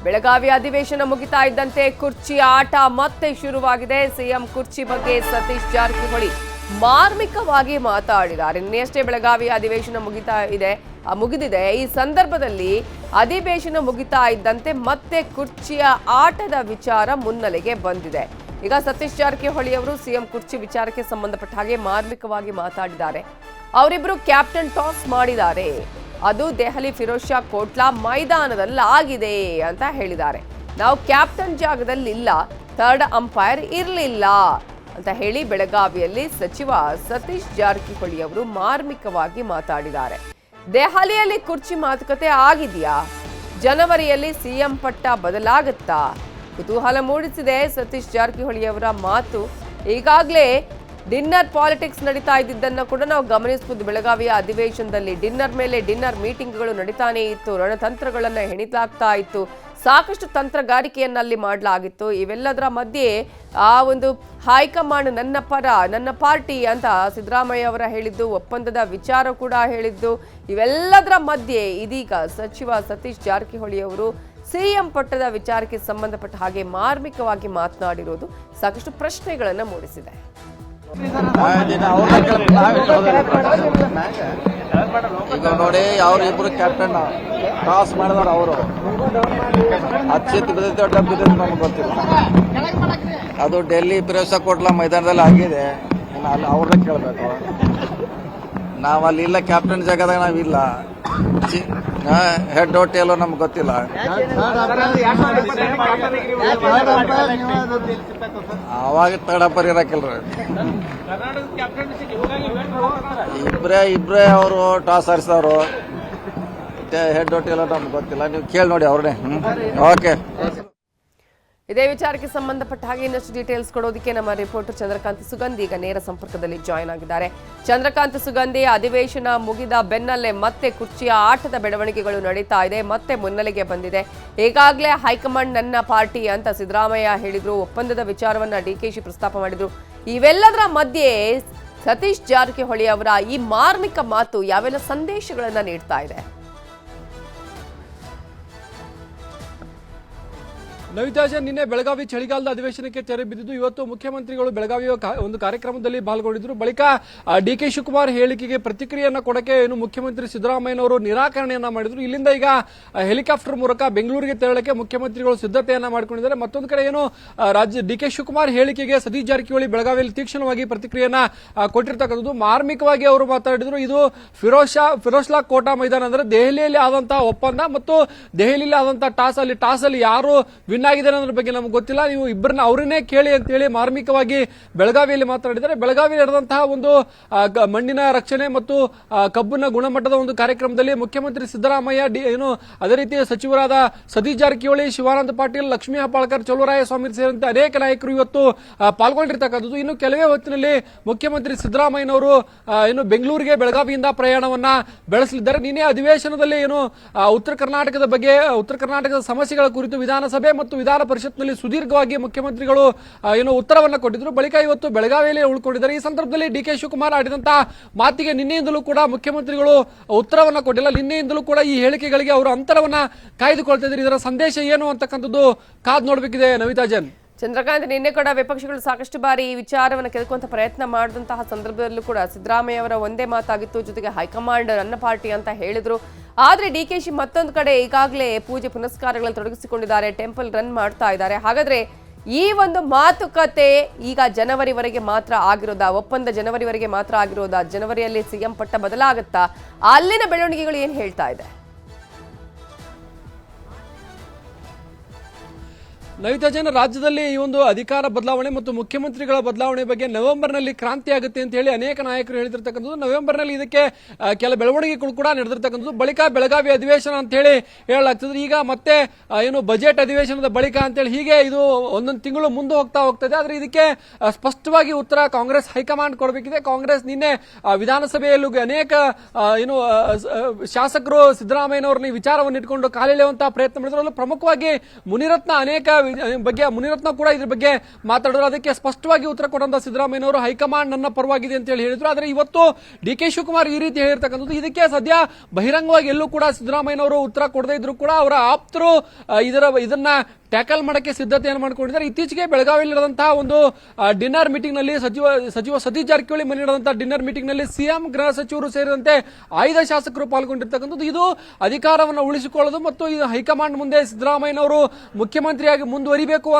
ಬೆಳಗಾವಿ ಅಧಿವೇಶನ ಮುಗಿತಾ ಇದ್ದಂತೆ ಕುರ್ಚಿ ಆಟ ಮತ್ತೆ ಶುರುವಾಗಿದೆ. ಸಿಎಂ ಕುರ್ಚಿ ಬಗ್ಗೆ ಸತೀಶ್ ಜಾರಕಿಹೊಳಿ ಮಾರ್ಮಿಕವಾಗಿ ಮಾತಾಡಿದ್ದಾರೆ. ನಿನ್ನೆಯಷ್ಟೇ ಬೆಳಗಾವಿ ಅಧಿವೇಶನ ಮುಗಿದಿದೆ. ಈ ಸಂದರ್ಭದಲ್ಲಿ ಅಧಿವೇಶನ ಮುಗಿತಾ ಇದ್ದಂತೆ ಮತ್ತೆ ಕುರ್ಚಿಯ ಆಟದ ವಿಚಾರ ಮುನ್ನೆಲೆಗೆ ಬಂದಿದೆ. ಈಗ ಸತೀಶ್ ಜಾರಕಿಹೊಳಿ ಅವರು ಸಿಎಂ ಕುರ್ಚಿ ವಿಚಾರಕ್ಕೆ ಸಂಬಂಧಪಟ್ಟ ಹಾಗೆ ಮಾರ್ಮಿಕವಾಗಿ ಮಾತಾಡಿದ್ದಾರೆ. ಅವರಿಬ್ಬರು ಕ್ಯಾಪ್ಟನ್ ಟಾಸ್ ಮಾಡಿದ್ದಾರೆ. ಅದು ದೆಹಲಿ ಫಿರೋಜ್ ಶಾ ಕೋಟ್ಲಾ ಮೈದಾನದಲ್ಲಿ ಆಗಿದೆ ಅಂತ ಹೇಳಿದ್ದಾರೆ. ನಾವು ಕ್ಯಾಪ್ಟನ್ ಜಾಗದಲ್ಲಿ ಇಲ್ಲ, ಥರ್ಡ್ ಅಂಪೈರ್ ಇರಲಿಲ್ಲ ಅಂತ ಹೇಳಿ ಬೆಳಗಾವಿಯಲ್ಲಿ ಸಚಿವ ಸತೀಶ್ ಜಾರಕಿಹೊಳಿ ಅವರು ಮಾರ್ಮಿಕವಾಗಿ ಮಾತಾಡಿದ್ದಾರೆ. ದೆಹಲಿಯಲ್ಲಿ ಕುರ್ಚಿ ಮಾತುಕತೆ ಆಗಿದೆಯಾ? ಜನವರಿಯಲ್ಲಿ ಸಿಎಂ ಪಟ್ಟ ಬದಲಾಗುತ್ತಾ? ಕುತೂಹಲ ಮೂಡಿಸಿದೆ ಸತೀಶ್ ಜಾರಕಿಹೊಳಿ ಅವರ ಮಾತು. ಈಗಾಗಲೇ ಡಿನ್ನರ್ ಪಾಲಿಟಿಕ್ಸ್ ನಡೀತಾ ಇದ್ದಿದ್ದನ್ನು ಕೂಡ ನಾವು ಗಮನಿಸಬಹುದು. ಬೆಳಗಾವಿಯ ಅಧಿವೇಶನದಲ್ಲಿ ಡಿನ್ನರ್ ಮೇಲೆ ಡಿನ್ನರ್ ಮೀಟಿಂಗ್ಗಳು ನಡೀತಾನೆ ಇತ್ತು. ರಣತಂತ್ರಗಳನ್ನು ಹೆಣಿಲಾಗ್ತಾ ಇತ್ತು. ಸಾಕಷ್ಟು ತಂತ್ರಗಾರಿಕೆಯನ್ನಲ್ಲಿ ಮಾಡಲಾಗಿತ್ತು. ಇವೆಲ್ಲದರ ಮಧ್ಯೆ ಆ ಒಂದು ಹೈಕಮಾಂಡ್ ನನ್ನ ಪರ, ನನ್ನ ಪಾರ್ಟಿ ಅಂತ ಸಿದ್ದರಾಮಯ್ಯ ಅವರ ಹೇಳಿದ್ದು, ಒಪ್ಪಂದದ ವಿಚಾರ ಕೂಡ ಹೇಳಿದ್ದು, ಇವೆಲ್ಲದರ ಮಧ್ಯೆ ಇದೀಗ ಸಚಿವ ಸತೀಶ್ ಜಾರಕಿಹೊಳಿ ಅವರು ಸಿಎಂ ಪಟ್ಟದ ವಿಚಾರಕ್ಕೆ ಸಂಬಂಧಪಟ್ಟ ಹಾಗೆ ಮಾರ್ಮಿಕವಾಗಿ ಮಾತನಾಡಿರೋದು ಸಾಕಷ್ಟು ಪ್ರಶ್ನೆಗಳನ್ನು ಮೂಡಿಸಿದೆ. ಈಗ ನೋಡಿ, ಅವ್ರಿಬ್ರು ಕ್ಯಾಪ್ಟನ್ ಟಾಸ್ ಮಾಡಿದವ್ರು. ಅವರು ಹಚ್ಚಿತ್ತು ಬಿದ್ದೈತೆ ಡಬ್ ಬಿದ್ದೈತೆ ನಮ್ಗೆ ಗೊತ್ತಿಲ್ಲ. ಅದು ಡೆಲ್ಲಿ ಫಿರೋಜ್ ಶಾ ಕೋಟ್ಲಾ ಮೈದಾನದಲ್ಲಿ ಆಗಿದೆ. ಅಲ್ಲಿ ಅವ್ರನ್ನ ಕೇಳಬೇಕು. ನಾವು ಅಲ್ಲಿ ಇಲ್ಲ, ಕ್ಯಾಪ್ಟನ್ ಜಾಗದಾಗ ನಾವಿಲ್ಲ. ಹೆಡ್ ಟೇಲೋ ನಮ್ಗೆ ಗೊತ್ತಿಲ್ಲ. ಅವಾಗ ಥರ್ಡ್ ಅಂಪೈರ್ ಇರಕಿಲ್ರಿ. ಇಬ್ರೇ ಅವರು ಟಾಸ್ ಆರಿಸಿದವರು. ಹೆಡ್ ಟೇಲೋ ನಮ್ಗೆ ಗೊತ್ತಿಲ್ಲ. ನೀವು ಕೇಳಿ ನೋಡಿ ಅವ್ರನ್ನೇ. ಓಕೆ. ಇದೇ ವಿಚಾರಕ್ಕೆ ಸಂಬಂಧಪಟ್ಟ ಹಾಗೆ ಇನ್ನಷ್ಟು ಡೀಟೇಲ್ಸ್ ಕೊಡೋದಕ್ಕೆ ನಮ್ಮ ರಿಪೋರ್ಟರ್ ಚಂದ್ರಕಾಂತ್ ಸುಗಂಧಿ ಈಗ ನೇರ ಸಂಪರ್ಕದಲ್ಲಿ ಜಾಯ್ನ್ ಆಗಿದ್ದಾರೆ. ಚಂದ್ರಕಾಂತ್ ಸುಗಂಧಿ, ಅಧಿವೇಶನ ಮುಗಿದ ಬೆನ್ನಲ್ಲೇ ಮತ್ತೆ ಕುರ್ಚಿಯ ಆಟದ ಬೆಳವಣಿಗೆಗಳು ನಡೀತಾ ಇದೆ, ಮತ್ತೆ ಮುನ್ನೆಲೆಗೆ ಬಂದಿದೆ. ಈಗಾಗಲೇ ಹೈಕಮಾಂಡ್ ನನ್ನ ಪಾರ್ಟಿ ಅಂತ ಸಿದ್ದರಾಮಯ್ಯ ಹೇಳಿದ್ರು, ಒಪ್ಪಂದದ ವಿಚಾರವನ್ನ ಡಿಕೆಶಿ ಪ್ರಸ್ತಾಪ ಮಾಡಿದ್ರು. ಇವೆಲ್ಲದರ ಮಧ್ಯೆ ಸತೀಶ್ ಜಾರಕಿಹೊಳಿ ಅವರ ಈ ಮಾರ್ಮಿಕ ಮಾತು ಯಾವೆಲ್ಲ ಸಂದೇಶಗಳನ್ನ ನೀಡ್ತಾ ಇದೆ? ನವಿತಾಜ, ನಿನ್ನೆ ಬೆಳಗಾವಿ ಚಳಿಗಾಲದ ಅಧಿವೇಶನಕ್ಕೆ ತೆರೆ ಬಿದ್ದಿದ್ದು, ಇವತ್ತು ಮುಖ್ಯಮಂತ್ರಿಗಳು ಬೆಳಗಾವಿಯ ಒಂದು ಕಾರ್ಯಕ್ರಮದಲ್ಲಿ ಪಾಲ್ಗೊಂಡಿದ್ರು. ಬಳಿಕ ಡಿಕೆ ಶಿವಕುಮಾರ್ ಹೇಳಿಕೆಗೆ ಪ್ರತಿಕ್ರಿಯೆಯನ್ನ ಕೊಡಕ್ಕೆ ಮುಖ್ಯಮಂತ್ರಿ ಸಿದ್ದರಾಮಯ್ಯನವರು ನಿರಾಕರಣೆಯನ್ನ ಮಾಡಿದ್ರು. ಇಲ್ಲಿಂದ ಈಗ ಹೆಲಿಕಾಪ್ಟರ್ ಮೂಲಕ ಬೆಂಗಳೂರಿಗೆ ತೆರಳಕ್ಕೆ ಮುಖ್ಯಮಂತ್ರಿಗಳು ಸಿದ್ಧತೆಯನ್ನ ಮಾಡಿಕೊಂಡಿದ್ದಾರೆ. ಮತ್ತೊಂದು ಕಡೆ ರಾಜ್ಯ ಡಿಕೆ ಶಿವಕುಮಾರ್ ಹೇಳಿಕೆಗೆ ಸತೀಶ್ ಜಾರಕಿಹೊಳಿ ಬೆಳಗಾವಿಯಲ್ಲಿ ತೀಕ್ಷ್ಣವಾಗಿ ಪ್ರತಿಕ್ರಿಯೆಯನ್ನ ಕೊಟ್ಟಿರ್ತಕ್ಕಂಥದ್ದು. ಮಾರ್ಮಿಕವಾಗಿ ಅವರು ಮಾತಾಡಿದ್ರು. ಇದು ಫಿರೋಜ್ ಶಾ ಕೋಟಾ ಮೈದಾನ ಅಂದ್ರೆ ದೆಹಲಿಯಲ್ಲಿ ಆದಂತಹ ಒಪ್ಪಂದ ಮತ್ತು ದೆಹಲಿಯಲ್ಲಿ ಆದಂತಹ ಟಾಸ್ ಅಲ್ಲಿ ಯಾರು ಆಗಿದೆ ಅನ್ನೋದ್ರ ಬಗ್ಗೆ ನಮ್ಗೆ ಗೊತ್ತಿಲ್ಲ, ನೀವು ಇಬ್ಬರನ್ನ ಅವರನ್ನೇ ಕೇಳಿ ಅಂತ ಹೇಳಿ ಮಾರ್ಮಿಕವಾಗಿ ಬೆಳಗಾವಿಯಲ್ಲಿ ಮಾತನಾಡಿದ್ದಾರೆ. ಬೆಳಗಾವಿಯಲ್ಲಿ ನಡೆದಂತಹ ಒಂದು ಮಣ್ಣಿನ ರಕ್ಷಣೆ ಮತ್ತು ಕಬ್ಬಿನ ಗುಣಮಟ್ಟದ ಒಂದು ಕಾರ್ಯಕ್ರಮದಲ್ಲಿ ಮುಖ್ಯಮಂತ್ರಿ ಸಿದ್ದರಾಮಯ್ಯ ಅದೇ ರೀತಿ ಸಚಿವರಾದ ಸತೀಶ್ ಜಾರಕಿಹೊಳಿ, ಶಿವಾನಂದ ಪಾಟೀಲ್, ಲಕ್ಷ್ಮೀ ಹೆಬ್ಬಾಳ್ಕರ್, ಚಲುವರಾಯ ಸ್ವಾಮಿ ಸೇರಿದಂತೆ ಅನೇಕ ನಾಯಕರು ಇವತ್ತು ಪಾಲ್ಗೊಂಡಿರ್ತಕ್ಕಂಥದ್ದು. ಇನ್ನು ಕೆಲವೇ ಹೊತ್ತಿನಲ್ಲಿ ಮುಖ್ಯಮಂತ್ರಿ ಸಿದ್ದರಾಮಯ್ಯನವರು ಬೆಂಗಳೂರಿಗೆ ಬೆಳಗಾವಿಯಿಂದ ಪ್ರಯಾಣವನ್ನ ಬೆಳೆಸಲಿದ್ದಾರೆ. ನಿನ್ನೆ ಅಧಿವೇಶನದಲ್ಲಿ ಉತ್ತರ ಕರ್ನಾಟಕದ ಸಮಸ್ಯೆಗಳ ಕುರಿತು ವಿಧಾನಸಭೆ ಮತ್ತು ವಿಧಾನ ಪರಿಷತ್ನಲ್ಲಿ ಸುದೀರ್ಘವಾಗಿ ಮುಖ್ಯಮಂತ್ರಿಗಳು ಉತ್ತರವನ್ನು ಕೊಟ್ಟಿದ್ರು. ಬಳಿಕ ಇವತ್ತು ಬೆಳಗಾವಿಯಲ್ಲಿ ಉಳ್ಕೊಂಡಿದ್ದಾರೆ. ಈ ಸಂದರ್ಭದಲ್ಲಿ ಡಿಕೆ ಶಿವಕುಮಾರ್ ಆಡಿದಂತಹ ಮಾತಿಗೆ ನಿನ್ನೆಯಿಂದಲೂ ಕೂಡ ಮುಖ್ಯಮಂತ್ರಿಗಳು ಉತ್ತರವನ್ನ ಕೊಟ್ಟಿಲ್ಲ. ನಿನ್ನೆಯಿಂದಲೂ ಕೂಡ ಈ ಹೇಳಿಕೆಗಳಿಗೆ ಅವರು ಅಂತರವನ್ನ ಕಾಯ್ದುಕೊಳ್ತಾ ಇದ್ದಾರೆ. ಇದರ ಸಂದೇಶ ಏನು ಅಂತಕ್ಕಂಥದ್ದು ಕಾದು ನೋಡಬೇಕಿದೆ. ನವಿತಾಜನ್, ಚಂದ್ರಕಾಂತ್, ನಿನ್ನೆ ಕೂಡ ವಿಪಕ್ಷಗಳು ಸಾಕಷ್ಟು ಬಾರಿ ಈ ವಿಚಾರವನ್ನು ಕೆದಕುವಂತ ಪ್ರಯತ್ನ ಮಾಡಿದಂತಹ ಸಂದರ್ಭದಲ್ಲೂ ಕೂಡ ಸಿದ್ದರಾಮಯ್ಯ ಅವರ ಒಂದೇ ಮಾತಾಗಿತ್ತು. ಜೊತೆಗೆ ಹೈಕಮಾಂಡ್ ನನ್ನ ಪಾರ್ಟಿ ಅಂತ ಹೇಳಿದ್ರು. ಆದ್ರೆ ಡಿಕೆಶಿ ಮತ್ತೊಂದು ಕಡೆ ಈಗಾಗಲೇ ಪೂಜೆ ಪುನಸ್ಕಾರಗಳಲ್ಲಿ ತೊಡಗಿಸಿಕೊಂಡಿದ್ದಾರೆ, ಟೆಂಪಲ್ ರನ್ ಮಾಡ್ತಾ ಇದ್ದಾರೆ. ಹಾಗಾದ್ರೆ ಈ ಒಂದು ಮಾತುಕತೆ ಈಗ ಜನವರಿವರೆಗೆ ಮಾತ್ರ ಆಗಿರೋದಾ? ಒಪ್ಪಂದ ಜನವರಿವರೆಗೆ ಮಾತ್ರ ಆಗಿರೋದಾ? ಜನವರಿಯಲ್ಲಿ ಸಿಎಂ ಪಟ್ಟ ಬದಲಾಗುತ್ತಾ? ಅಲ್ಲಿನ ಬೆಳವಣಿಗೆಗಳು ಏನ್ ಹೇಳ್ತಾ ಇದೆ? ನವಿತಾಜನ್, ರಾಜ್ಯದಲ್ಲಿ ಈ ಒಂದು ಅಧಿಕಾರ ಬದಲಾವಣೆ ಮತ್ತು ಮುಖ್ಯಮಂತ್ರಿಗಳ ಬದಲಾವಣೆ ಬಗ್ಗೆ ನವೆಂಬರ್ನಲ್ಲಿ ಕ್ರಾಂತಿ ಆಗುತ್ತೆ ಅಂತ ಹೇಳಿ ಅನೇಕ ನಾಯಕರು ಹೇಳಿದಿರ್ತಕ್ಕಂಥದ್ದು. ನವೆಂಬರ್ನಲ್ಲಿ ಇದಕ್ಕೆ ಕೆಲ ಬೆಳವಣಿಗೆಗಳು ಕೂಡ ನಡೆದಿರ್ತಕ್ಕಂಥದ್ದು. ಬಳಿಕ ಬೆಳಗಾವಿ ಅಧಿವೇಶನ ಅಂತ ಹೇಳಿ ಹೇಳಲಾಗ್ತದೆ. ಈಗ ಮತ್ತೆ ಬಜೆಟ್ ಅಧಿವೇಶನದ ಬಳಿಕ ಅಂತೇಳಿ ಹೀಗೆ ಇದು ಒಂದೊಂದು ತಿಂಗಳು ಮುಂದೆ ಹೋಗ್ತಾ ಇದೆ. ಆದ್ರೆ ಇದಕ್ಕೆ ಸ್ಪಷ್ಟವಾಗಿ ಉತ್ತರ ಕಾಂಗ್ರೆಸ್ ಹೈಕಮಾಂಡ್ ಕೊಡಬೇಕಿದೆ. ಕಾಂಗ್ರೆಸ್ ನಿನ್ನೆ ವಿಧಾನಸಭೆಯಲ್ಲೂ ಅನೇಕ ಶಾಸಕರು ಸಿದ್ದರಾಮಯ್ಯನವರನ್ನ ಈ ವಿಚಾರವನ್ನು ಇಟ್ಕೊಂಡು ಕಾಲೆಳೆಯುವಂತಹ ಪ್ರಯತ್ನ ಮಾಡಿದ್ರು. ಪ್ರಮುಖವಾಗಿ ಮುನಿರತ್ನ ಅನೇಕ ಬಗ್ಗೆ ಮುನಿರತ್ನ ಕೂಡ ಇದ್ರ ಬಗ್ಗೆ ಮಾತಾಡಿದ್ರು. ಅದಕ್ಕೆ ಸ್ಪಷ್ಟವಾಗಿ ಉತ್ತರ ಕೊಟ್ಟಂತ ಸಿದ್ದರಾಮಯ್ಯನವರು ಹೈಕಮಾಂಡ್ ನನ್ನ ಪರವಾಗಿದೆ ಅಂತ ಹೇಳಿ ಹೇಳಿದ್ರು. ಆದರೆ ಇವತ್ತು ಡಿ ಕೆ ಶಿವಕುಮಾರ್ ಈ ರೀತಿ ಹೇಳಿರ್ತಕ್ಕಂಥದ್ದು, ಇದಕ್ಕೆ ಸದ್ಯ ಬಹಿರಂಗವಾಗಿ ಎಲ್ಲೂ ಕೂಡ ಸಿದ್ದರಾಮಯ್ಯನವರು ಉತ್ತರ ಕೊಡದೇ ಇದ್ರು ಕೂಡ ಅವರ ಆಪ್ತರು ಇದನ್ನ ಟ್ಯಾಕಲ್ ಮಾಡಕ್ಕೆ ಸಿದ್ಧತೆಯನ್ನು ಮಾಡಿಕೊಂಡಿದ್ದಾರೆ. ಇತ್ತೀಚೆಗೆ ಬೆಳಗಾವಿಯಲ್ಲಿ ನಡೆದಂತಹ ಒಂದು ಡಿನ್ನರ್ ಮೀಟಿಂಗ್ ನಲ್ಲಿ ಸಚಿವ ಸತೀಶ್ ಜಾರಕಿಹೊಳಿ ಮನೆ ನಡೆದಂತಹ ಡಿನ್ನರ್ ಮೀಟಿಂಗ್ ನಲ್ಲಿ ಸಿಎಂ ಗೃಹ ಸಚಿವರು ಸೇರಿದಂತೆ 5 ಶಾಸಕರು ಪಾಲ್ಗೊಂಡಿರ್ತಕ್ಕಂಥದ್ದು. ಇದು ಅಧಿಕಾರವನ್ನು ಉಳಿಸಿಕೊಳ್ಳೋದು ಮತ್ತು ಇದು ಹೈಕಮಾಂಡ್ ಮುಂದೆ ಸಿದ್ದರಾಮಯ್ಯನವರು ಮುಖ್ಯಮಂತ್ರಿಯಾಗಿ ಮುಂದುವರಿಬೇಕು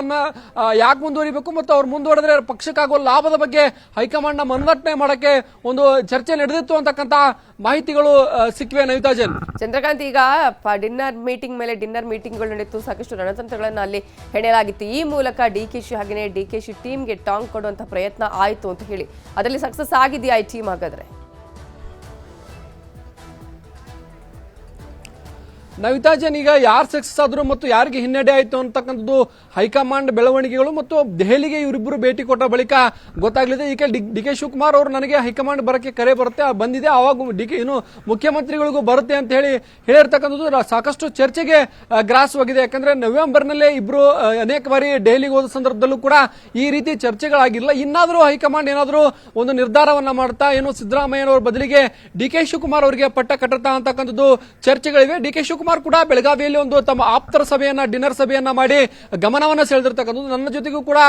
ಯಾಕೆ ಮುಂದುವರಿಬೇಕು ಮತ್ತು ಅವ್ರು ಮುಂದುವರೆದ್ರೆ ಪಕ್ಷಕ್ಕಾಗುವ ಲಾಭದ ಬಗ್ಗೆ ಹೈಕಮಾಂಡ್ ನ ಮನದಟ್ಟಣೆ ಮಾಡಕ್ಕೆ ಒಂದು ಚರ್ಚೆ ನಡೆದಿತ್ತು ಅಂತಕ್ಕಂಥ ಮಾಹಿತಿಗಳು ಸಿಕ್ಕಿವೆ. ನವಿತಾ ಜೈನ್. ಚಂದ್ರಕಾಂತ್, ಈಗ ಡಿನ್ನರ್ ಮೀಟಿಂಗ್ ಮೇಲೆ ಡಿನ್ನರ್ ಮೀಟಿಂಗ್ಗಳು ನಡೆಯಿತು, ಸಾಕಷ್ಟು ರಣತಂತ್ರಗಳನ್ನು ಅಲ್ಲಿ ಹೆಣೆಯಲಾಗಿತ್ತು. ಈ ಮೂಲಕ ಡಿಕೆಶಿ ಹಾಗೆಯೇ ಡಿಕೆಶಿ ಟೀಮ್ಗೆ ಟಾಂಗ್ ಕೊಡುವಂತ ಪ್ರಯತ್ನ ಆಯಿತು ಅಂತ ಹೇಳಿ, ಅದರಲ್ಲಿ ಸಕ್ಸಸ್ ಆಗಿದೆಯಾ ಈ ಟೀಮ್ ಹಾಗಾದ್ರೆ? ನವಿತಾ ಜೈನ್, ಈಗ ಯಾರು ಸಕ್ಸಸ್ ಆದ್ರು ಮತ್ತು ಯಾರಿಗೆ ಹಿನ್ನಡೆ ಆಯಿತು ಅಂತಕ್ಕಂಥದ್ದು ಹೈಕಮಾಂಡ್ ಬೆಳವಣಿಗೆಗಳು ಮತ್ತು ದೆಹಲಿಗೆ ಇವರಿಬ್ಬರು ಭೇಟಿ ಕೊಟ್ಟ ಬಳಿಕ ಗೊತ್ತಾಗಲಿದೆ. ಈಗ ಡಿ ಕೆ ಶಿವಕುಮಾರ್ ಅವರು ನನಗೆ ಹೈಕಮಾಂಡ್ ಬರಕ್ಕೆ ಕರೆ ಬರುತ್ತೆ, ಬಂದಿದೆ, ಆವಾಗ ಇನ್ನು ಮುಖ್ಯಮಂತ್ರಿಗಳಿಗೂ ಬರುತ್ತೆ ಅಂತ ಹೇಳಿರ್ತಕ್ಕಂಥದ್ದು ಸಾಕಷ್ಟು ಚರ್ಚೆಗೆ ಗ್ರಾಸವಾಗಿದೆ. ಯಾಕಂದ್ರೆ ನವೆಂಬರ್ನಲ್ಲೇ ಇಬ್ರು ಅನೇಕ ಬಾರಿ ದೆಹಲಿಗೆ ಹೋದ ಸಂದರ್ಭದಲ್ಲೂ ಕೂಡ ಈ ರೀತಿ ಚರ್ಚೆಗಳಾಗಿಲ್ಲ. ಇನ್ನಾದರೂ ಹೈಕಮಾಂಡ್ ಏನಾದರೂ ಒಂದು ನಿರ್ಧಾರವನ್ನ ಮಾಡ್ತಾ ಏನು ಸಿದ್ದರಾಮಯ್ಯನವರ ಬದಲಿಗೆ ಡಿ ಕೆ ಶಿವಕುಮಾರ್ ಅವರಿಗೆ ಪಟ್ಟ ಕಟ್ಟುತ್ತಾ ಅಂತಕ್ಕಂಥದ್ದು ಚರ್ಚೆಗಳಿವೆ. ಡಿ ಕೆ ಶಿವಕುಮಾರ್ ಕೂಡ ಬೆಳಗಾವಿಯಲ್ಲಿ ಒಂದು ತಮ್ಮ ಆಪ್ತರ ಸಭೆಯನ್ನ ಡಿನ್ನರ್ ಸಭೆಯನ್ನ ಮಾಡಿ ಗಮನವನ್ನ ಸೆಳೆದಿರ್ತಕ್ಕಂಥದ್ದು. ನನ್ನ ಜೊತೆಗೂ ಕೂಡ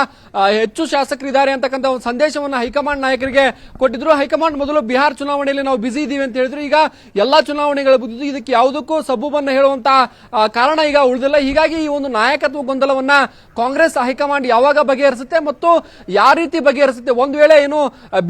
ಹೆಚ್ಚು ಶಾಸಕರಿದ್ದಾರೆ ಅಂತಕ್ಕಂಥ ಒಂದು ಸಂದೇಶವನ್ನ ಹೈಕಮಾಂಡ್ ನಾಯಕರಿಗೆ ಕೊಟ್ಟಿದ್ರು. ಹೈಕಮಾಂಡ್ ಮೊದಲು ಬಿಹಾರ್ ಚುನಾವಣೆಯಲ್ಲಿ ನಾವು ಬಿಸಿ ಇದ್ದೀವಿ ಅಂತ ಹೇಳಿದ್ರು, ಈಗ ಎಲ್ಲಾ ಚುನಾವಣೆಗಳು ಬುದ್ಧಿದ್ದು, ಇದಕ್ಕೆ ಯಾವುದಕ್ಕೂ ಸಬೂಬನ್ನ ಹೇಳುವಂತ ಕಾರಣ ಈಗ ಉಳಿದಿಲ್ಲ. ಹೀಗಾಗಿ ಈ ಒಂದು ನಾಯಕತ್ವ ಗೊಂದಲವನ್ನ ಕಾಂಗ್ರೆಸ್ ಹೈಕಮಾಂಡ್ ಯಾವಾಗ ಬಗೆಹರಿಸುತ್ತೆ ಮತ್ತು ಯಾವ ರೀತಿ ಬಗೆಹರಿಸುತ್ತೆ, ಒಂದು ವೇಳೆ ಏನು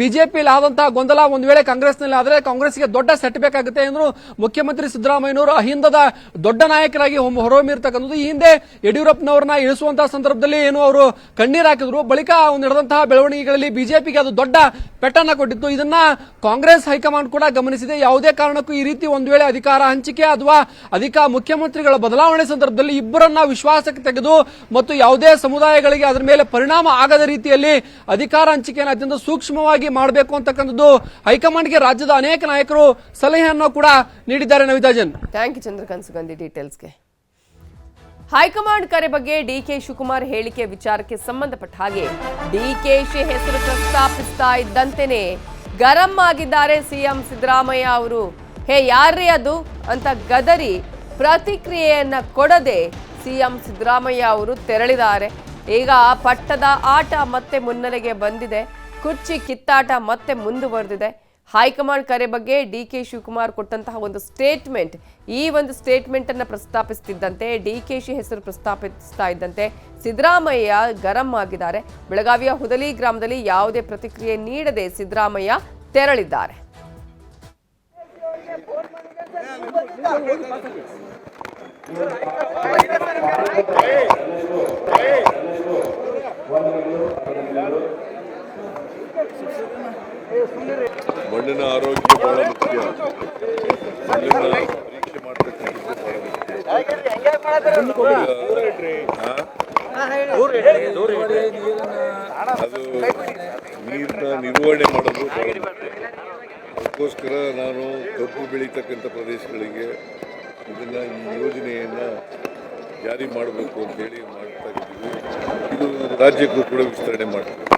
ಬಿಜೆಪಿಯಲ್ಲಿ ಆದಂತಹ ಗೊಂದಲ ಒಂದು ವೇಳೆ ಕಾಂಗ್ರೆಸ್ನಲ್ಲಿ ಆದರೆ ಕಾಂಗ್ರೆಸ್ಗೆ ದೊಡ್ಡ ಸೆಟ್ ಬೇಕಾಗುತ್ತೆ ಎಂದು ಮುಖ್ಯಮಂತ್ರಿ ಸಿದ್ದರಾಮಯ್ಯನವರು ಅಹಿಂದದ ದೊಡ್ಡ ನಾಯಕರಾಗಿ ಹೊರಹೊಮ್ಮಿರ್ತಕ್ಕಂಥದ್ದು. ಈ ಹಿಂದೆ ಯಡಿಯೂರಪ್ಪನವರನ್ನ ಇಳಿಸುವಂತಹ ಸಂದರ್ಭದಲ್ಲಿ ಏನು ಅವರು ಕಣ್ಣೀರು ಹಾಕಿದ್ರು, ಬಳಿಕ ನಡೆದಂತಹ ಬೆಳವಣಿಗೆಗಳಲ್ಲಿ ಬಿಜೆಪಿಗೆ ಅದು ದೊಡ್ಡ ಪೆಟ್ಟನ್ನ ಕೊಟ್ಟಿತ್ತು. ಇದನ್ನ ಕಾಂಗ್ರೆಸ್ ಹೈಕಮಾಂಡ್ ಕೂಡ ಗಮನಿಸಿದೆ. ಯಾವುದೇ ಕಾರಣಕ್ಕೂ ಈ ರೀತಿ ಒಂದು ವೇಳೆ ಅಧಿಕಾರ ಹಂಚಿಕೆ ಅಥವಾ ಮುಖ್ಯಮಂತ್ರಿಗಳ ಬದಲಾವಣೆ ಸಂದರ್ಭದಲ್ಲಿ ಇಬ್ಬರನ್ನ ವಿಶ್ವಾಸಕ್ಕೆ ತೆಗೆದು ಮತ್ತು ಯಾವುದೇ ಸಮುದಾಯಗಳಿಗೆ ಅದರ ಮೇಲೆ ಪರಿಣಾಮ ಆಗದ ರೀತಿಯಲ್ಲಿ ಅಧಿಕಾರ ಹಂಚಿಕೆಯನ್ನು ಅತ್ಯಂತ ಸೂಕ್ಷ್ಮವಾಗಿ ಮಾಡಬೇಕು ಅಂತಕ್ಕಂಥದ್ದು ಹೈಕಮಾಂಡ್ಗೆ ರಾಜ್ಯದ ಅನೇಕ ನಾಯಕರು ಸಲಹೆಯನ್ನು ಕೂಡ ನೀಡಿದ್ದಾರೆ. ನವಿತಾ ಜೈನ್. ಥ್ಯಾಂಕ್ ಯು ಚಂದ್ರಕಾಂತ್ ಸುಗಂಧಿ ಡೀಟೇಲ್ಸ್ಗೆ. ಹೈಕಮಾಂಡ್ ಕರೆ ಬಗ್ಗೆ ಡಿಕೆ ಶಿವಕುಮಾರ್ ಹೇಳಿಕೆ ವಿಚಾರಕ್ಕೆ ಸಂಬಂಧಪಟ್ಟ ಹಾಗೆ ಡಿಕೆಶಿ ಹೆಸರು ಪ್ರಸ್ತಾಪಿಸ್ತಾ ಇದ್ದಂತೆಯೇ ಗರಂ ಆಗಿದ್ದಾರೆ ಸಿಎಂ ಸಿದ್ದರಾಮಯ್ಯ ಅವರು. ಹೇ ಯಾರ್ರೀ ಅದು ಅಂತ ಗದರಿ ಪ್ರತಿಕ್ರಿಯೆಯನ್ನ ಕೊಡದೆ ಸಿಎಂ ಸಿದ್ದರಾಮಯ್ಯ ಅವರು ತೆರಳಿದ್ದಾರೆ. ಈಗ ಪಟ್ಟದ ಆಟ ಮತ್ತೆ ಮುನ್ನೆಲೆಗೆ ಬಂದಿದೆ, ಕುರ್ಚಿ ಕಿತ್ತಾಟ ಮತ್ತೆ ಮುಂದುವರೆದಿದೆ. ಹೈಕಮಾಂಡ್ ಕರೆ ಬಗ್ಗೆ ಡಿಕೆ ಶಿವಕುಮಾರ್ ಕೊಟ್ಟಂತಹ ಒಂದು ಸ್ಟೇಟ್ಮೆಂಟ್, ಈ ಒಂದು ಸ್ಟೇಟ್ಮೆಂಟ್ ಅನ್ನು ಪ್ರಸ್ತಾಪಿಸುತ್ತಿದ್ದಂತೆ ಡಿಕೆಶಿ ಹೆಸರು ಪ್ರಸ್ತಾಪಿಸ್ತಾ ಇದ್ದಂತೆ ಸಿದ್ದರಾಮಯ್ಯ ಗರಂ ಆಗಿದ್ದಾರೆ. ಬೆಳಗಾವಿಯ ಹುದಲಿ ಗ್ರಾಮದಲ್ಲಿ ಯಾವುದೇ ಪ್ರತಿಕ್ರಿಯೆ ನೀಡದೆ ಸಿದ್ದರಾಮಯ್ಯ ತೆರಳಿದ್ದಾರೆ. ಮಣ್ಣಿನ ಆರೋಗ್ಯ ಬಹಳ ಮುಖ್ಯ. ಮಣ್ಣಿನ ಪರೀಕ್ಷೆ ಮಾಡಬೇಕಂತ ಅದು ನೀರಿನ ನಿರ್ವಹಣೆ ಮಾಡೋದು ಬಹಳ ಮುಖ್ಯ. ಅದಕ್ಕೋಸ್ಕರ ನಾನು ಕಬ್ಬು ಬೆಳೀತಕ್ಕಂಥ ಪ್ರದೇಶಗಳಿಗೆ ಇದನ್ನ ಈ ಯೋಜನೆಯನ್ನ ಜಾರಿ ಮಾಡಬೇಕು ಅಂತೇಳಿ ಮಾಡ್ತಾ ಇದ್ದೀವಿ. ಇದು ರಾಜ್ಯಕ್ಕೂ ಕೂಡ ವಿಸ್ತರಣೆ ಮಾಡಬೇಕು.